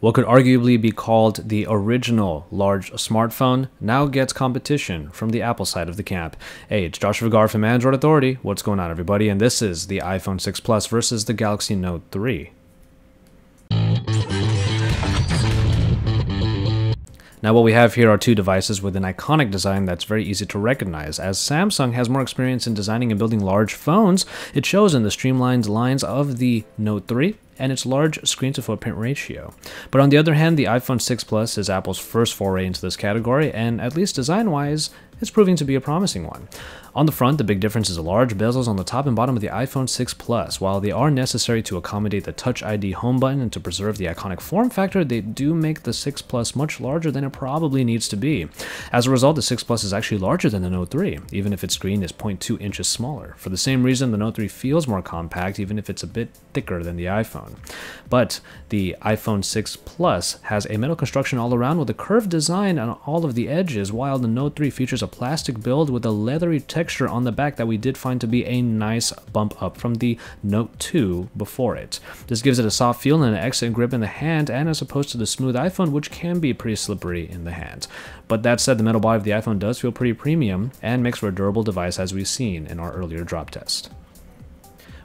What could arguably be called the original large smartphone now gets competition from the Apple side of the camp. Hey, it's Josh Vigar from Android Authority. What's going on, everybody? And this is the iPhone 6 Plus versus the Galaxy Note 3. Now what we have here are two devices with an iconic design that's very easy to recognize. As Samsung has more experience in designing and building large phones, it shows in the streamlined lines of the Note 3 and its large screen-to-footprint ratio. But on the other hand, the iPhone 6 Plus is Apple's first foray into this category, and at least design-wise, it's proving to be a promising one. On the front, the big difference is the large bezels on the top and bottom of the iPhone 6 Plus. While they are necessary to accommodate the Touch ID home button and to preserve the iconic form factor, they do make the 6 Plus much larger than it probably needs to be. As a result, the 6 Plus is actually larger than the Note 3, even if its screen is 0.2 inches smaller. For the same reason, the Note 3 feels more compact, even if it's a bit thicker than the iPhone. But the iPhone 6 Plus has a metal construction all around with a curved design on all of the edges, while the Note 3 features a plastic build with a leathery texture on the back that we did find to be a nice bump up from the Note 2 before it. This gives it a soft feel and an excellent grip in the hand, and as opposed to the smooth iPhone, which can be pretty slippery in the hand. But that said, the metal body of the iPhone does feel pretty premium and makes for a durable device, as we've seen in our earlier drop test.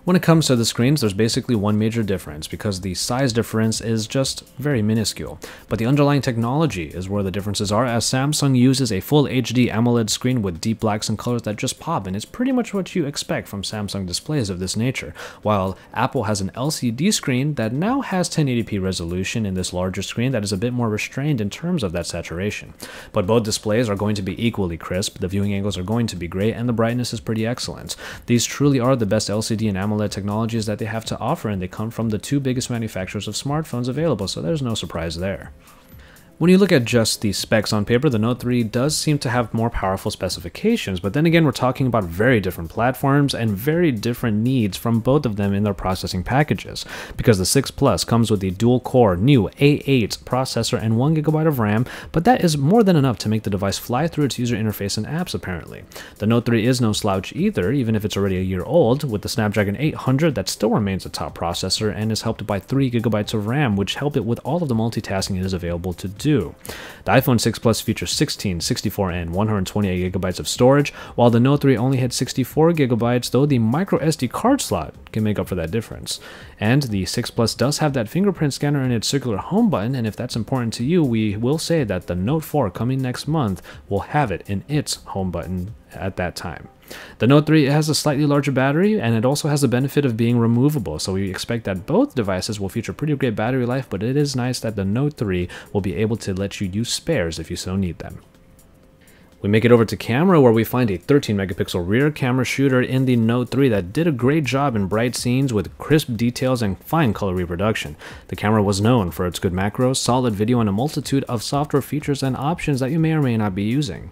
When it comes to the screens, there's basically one major difference, because the size difference is just very minuscule. But the underlying technology is where the differences are, as Samsung uses a full HD AMOLED screen with deep blacks and colors that just pop, and it's pretty much what you expect from Samsung displays of this nature, while Apple has an LCD screen that now has 1080p resolution in this larger screen that is a bit more restrained in terms of that saturation. But both displays are going to be equally crisp, the viewing angles are going to be great, and the brightness is pretty excellent. These truly are the best LCD and AMOLED technologies that they have to offer, and they come from the two biggest manufacturers of smartphones available, so there's no surprise there. When you look at just the specs on paper, the Note 3 does seem to have more powerful specifications, but then again, we're talking about very different platforms and very different needs from both of them in their processing packages, because the 6 Plus comes with a dual-core new A8 processor and 1GB of RAM, but that is more than enough to make the device fly through its user interface and apps, apparently. The Note 3 is no slouch either, even if it's already a year old, with the Snapdragon 800 that still remains a top processor and is helped by 3GB of RAM, which help it with all of the multitasking it is available to do. The iPhone 6 Plus features 16, 64, and 128GB of storage, while the Note 3 only had 64GB, though the micro SD card slot can make up for that difference. And the 6 Plus does have that fingerprint scanner in its circular home button, and if that's important to you, we will say that the Note 4 coming next month will have it in its home button at that time. The Note 3 has a slightly larger battery, and it also has the benefit of being removable, so we expect that both devices will feature pretty great battery life, but it is nice that the Note 3 will be able to let you use spares if you so need them. We make it over to camera, where we find a 13-megapixel rear camera shooter in the Note 3 that did a great job in bright scenes with crisp details and fine color reproduction. The camera was known for its good macros, solid video, and a multitude of software features and options that you may or may not be using.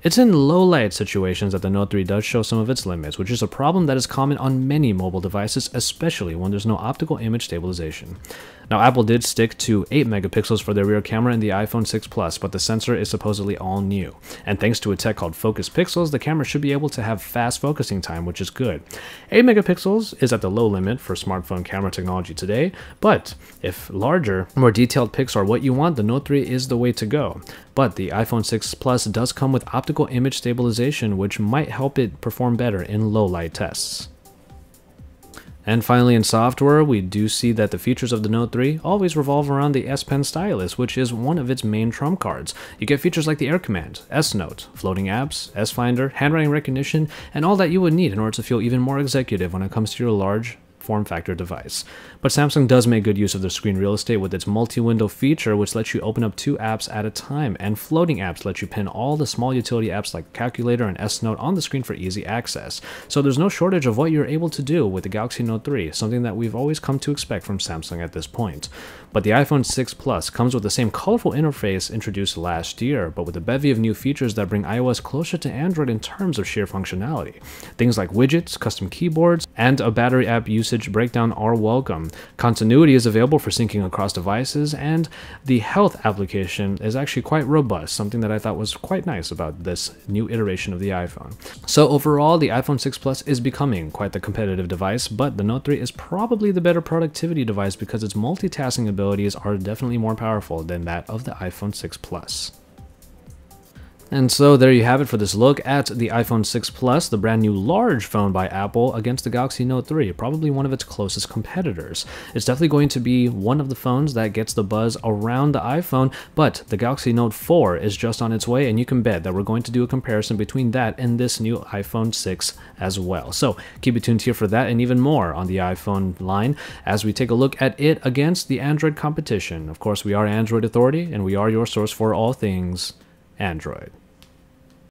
It's in low-light situations that the Note 3 does show some of its limits, which is a problem that is common on many mobile devices, especially when there's no optical image stabilization. Now, Apple did stick to 8 megapixels for their rear camera in the iPhone 6 Plus, but the sensor is supposedly all new. And thanks to a tech called Focus Pixels, the camera should be able to have fast focusing time, which is good. 8 megapixels is at the low limit for smartphone camera technology today, but if larger, more detailed pics are what you want, the Note 3 is the way to go. But the iPhone 6 Plus does come with optical image stabilization, which might help it perform better in low light tests. And finally, in software, we do see that the features of the Note 3 always revolve around the S Pen stylus, which is one of its main trump cards. You get features like the Air Command, S Note, floating apps, S Finder, handwriting recognition, and all that you would need in order to feel even more executive when it comes to your large form factor device. But Samsung does make good use of their screen real estate with its multi-window feature, which lets you open up 2 apps at a time, and floating apps let you pin all the small utility apps like Calculator and S Note on the screen for easy access. So there's no shortage of what you're able to do with the Galaxy Note 3, something that we've always come to expect from Samsung at this point. But the iPhone 6 Plus comes with the same colorful interface introduced last year, but with a bevy of new features that bring iOS closer to Android in terms of sheer functionality. Things like widgets, custom keyboards, and a battery app usage breakdown are welcome. Continuity is available for syncing across devices, and the health application is actually quite robust, something that I thought was quite nice about this new iteration of the iPhone. So overall, the iPhone 6 Plus is becoming quite the competitive device, but the Note 3 is probably the better productivity device because its multitasking abilities are definitely more powerful than that of the iPhone 6 Plus. And so there you have it for this look at the iPhone 6 Plus, the brand new large phone by Apple against the Galaxy Note 3, probably one of its closest competitors. It's definitely going to be one of the phones that gets the buzz around the iPhone, but the Galaxy Note 4 is just on its way, and you can bet that we're going to do a comparison between that and this new iPhone 6 as well. So keep it tuned here for that and even more on the iPhone line as we take a look at it against the Android competition. Of course, we are Android Authority, and we are your source for all things Android.